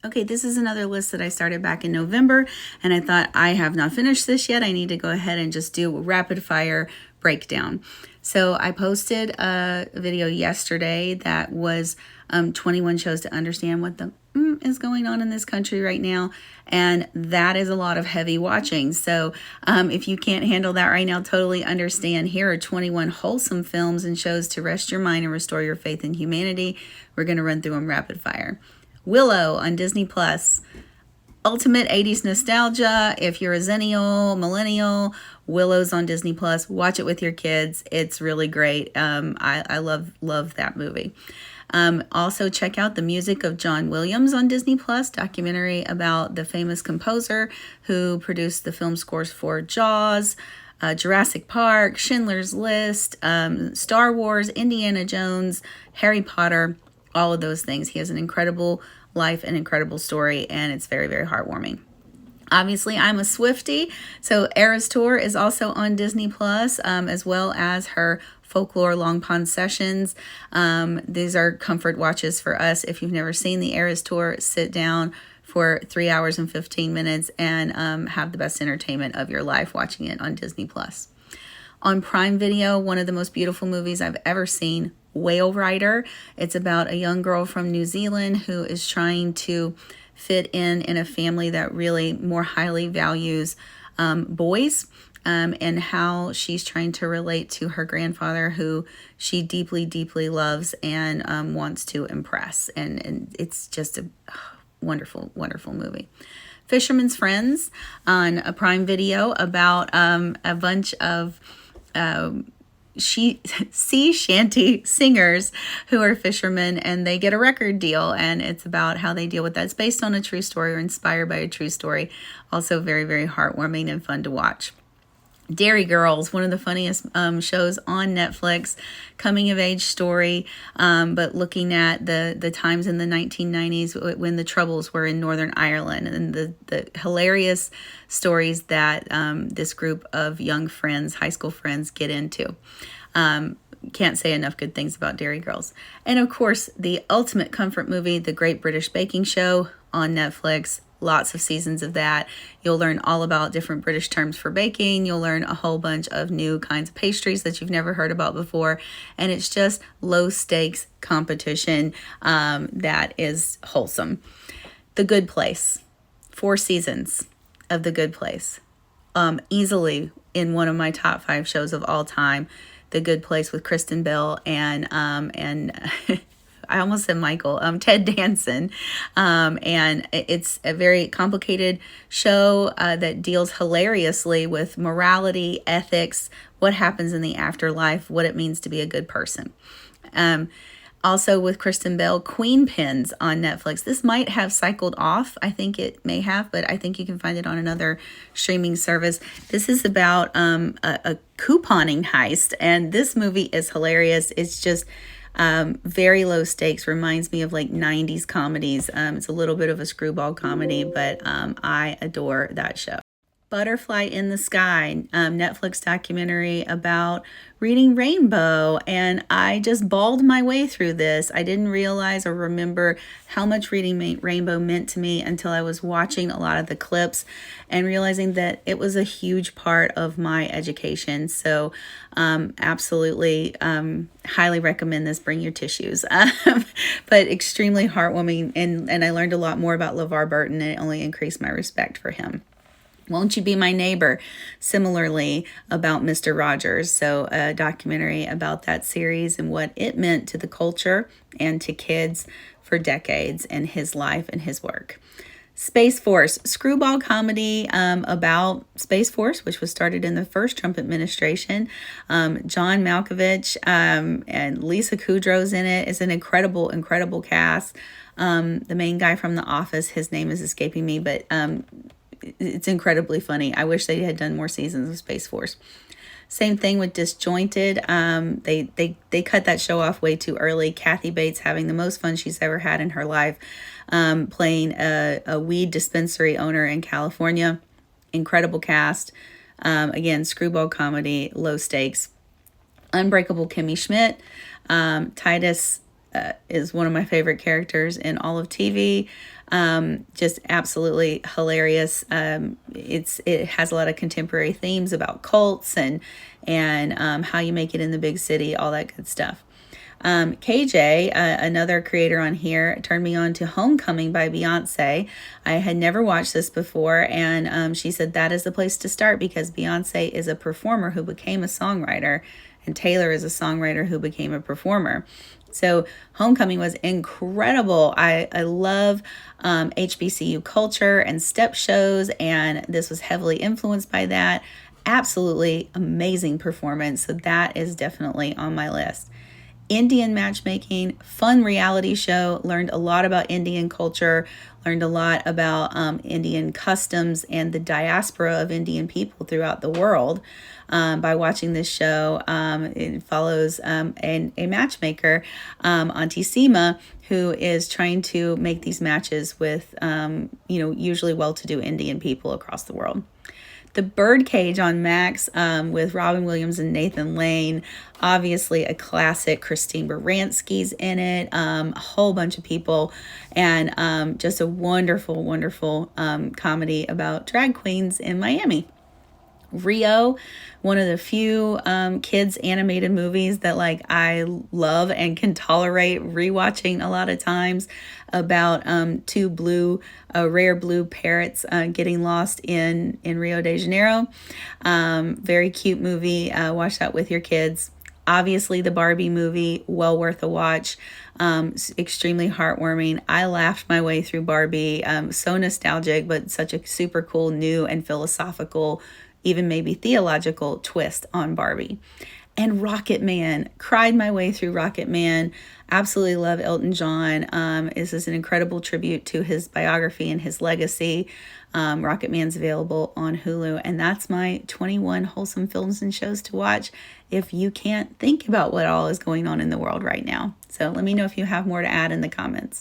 Okay, this is another list that I started back in November, and I thought I have not finished this yet. I need to go ahead and just do a rapid fire breakdown. So I posted a video yesterday that was 21 shows to understand what the is going on in this country right now, and that is a lot of heavy watching. So if you can't handle that right now, totally understand. Here are 21 wholesome films and shows to rest your mind and restore your faith in humanity. We're going to run through them rapid fire. Willow on Disney Plus. Ultimate 80s nostalgia. If you're a Zennial, millennial, Willow's on Disney Plus. Watch it with your kids. It's really great. I love that movie. Also check out The Music of John Williams on Disney Plus, documentary about the famous composer who produced the film scores for Jaws, Jurassic Park, Schindler's List, Star Wars, Indiana Jones, Harry Potter, all of those things. He has an incredible life, an incredible story, and it's very, very heartwarming. Obviously, I'm a Swiftie, so Eras Tour is also on Disney Plus, as well as her Folklore Long Pond Sessions. These are comfort watches for us. If you've never seen the Eras Tour, sit down for 3 hours and 15 minutes and have the best entertainment of your life watching it on Disney Plus. On Prime Video, one of the most beautiful movies I've ever seen, Whale Rider. It's about a young girl from New Zealand who is trying to fit in a family that really more highly values boys, and how she's trying to relate to her grandfather who she deeply, deeply loves and wants to impress. And it's just a wonderful, wonderful movie. Fisherman's Friends on a Prime Video about a bunch of sea shanty singers who are fishermen, and they get a record deal, and it's about how they deal with that. It's based on a true story or inspired by a true story. Also very, very heartwarming and fun to watch. Dairy Girls, one of the funniest shows on Netflix, coming of age story, but looking at the times in the 1990s when the Troubles were in Northern Ireland, and the hilarious stories that this group of young friends, high school friends, get into. Can't say enough good things about Dairy Girls. And of course, the ultimate comfort movie, The Great British Baking Show on Netflix. Lots of seasons of that. You'll learn all about different British terms for baking. You'll learn a whole bunch of new kinds of pastries that you've never heard about before. And it's just low stakes competition that is wholesome. The Good Place. 4 seasons of The Good Place. Easily in one of my top 5 shows of all time. The Good Place with Kristen Bell and I almost said Michael, Ted Danson. And it's a very complicated show that deals hilariously with morality, ethics, what happens in the afterlife, what it means to be a good person. Also with Kristen Bell, Queen Pins on Netflix. This might have cycled off. I think it may have, but I think you can find it on another streaming service. This is about a couponing heist, and this movie is hilarious. It's just very low stakes, reminds me of like 90s comedies. It's a little bit of a screwball comedy, but I adore that show. Butterfly in the Sky, Netflix documentary about reading Rainbow, and I just bawled my way through this. I didn't realize or remember how much reading Rainbow meant to me until I was watching a lot of the clips and realizing that it was a huge part of my education. So absolutely highly recommend this. Bring your tissues. But extremely heartwarming, and I learned a lot more about LeVar Burton, and it only increased my respect for him. Won't You Be My Neighbor? Similarly about Mr. Rogers. So a documentary about that series and what it meant to the culture and to kids for decades, and his life and his work. Space Force, screwball comedy about Space Force, which was started in the first Trump administration. John Malkovich and Lisa Kudrow's in it. It's an incredible, incredible cast. The main guy from The Office, his name is escaping me, but it's incredibly funny. I wish they had done more seasons of Space Force. Same thing with Disjointed. They cut that show off way too early. Kathy Bates having the most fun she's ever had in her life, playing a weed dispensary owner in California. Incredible cast. Again, screwball comedy, low stakes. Unbreakable Kimmy Schmidt. Titus is one of my favorite characters in all of TV. Just absolutely hilarious. It has a lot of contemporary themes about cults and how you make it in the big city, all that good stuff. KJ, another creator on here, turned me on to Homecoming by Beyonce. I had never watched this before, and she said that is the place to start because Beyonce is a performer who became a songwriter, and Taylor is a songwriter who became a performer. So Homecoming was incredible. I love HBCU culture and step shows, and this was heavily influenced by that. Absolutely amazing performance. So that is definitely on my list. Indian matchmaking, fun reality show, learned a lot about Indian culture, learned a lot about Indian customs and the diaspora of Indian people throughout the world by watching this show. It follows a matchmaker, Auntie Seema, who is trying to make these matches with, usually well-to-do Indian people across the world. The Birdcage on Max with Robin Williams and Nathan Lane, obviously a classic. Christine Baranski's in it, a whole bunch of people, and just a wonderful, wonderful comedy about drag queens in Miami. Rio, one of the few kids animated movies that I love and can tolerate rewatching a lot of times, about two rare blue parrots getting lost in Rio de Janeiro. Very cute movie. Watch that with your kids. Obviously, the Barbie movie, well worth a watch. Extremely heartwarming. I laughed my way through Barbie. So nostalgic, but such a super cool, new and philosophical, even maybe theological twist on Barbie. And Rocket Man, cried my way through Rocket Man. Absolutely love Elton John. This is an incredible tribute to his biography and his legacy. Rocket Man's available on Hulu. And that's my 21 wholesome films and shows to watch if you can't think about what all is going on in the world right now. So let me know if you have more to add in the comments.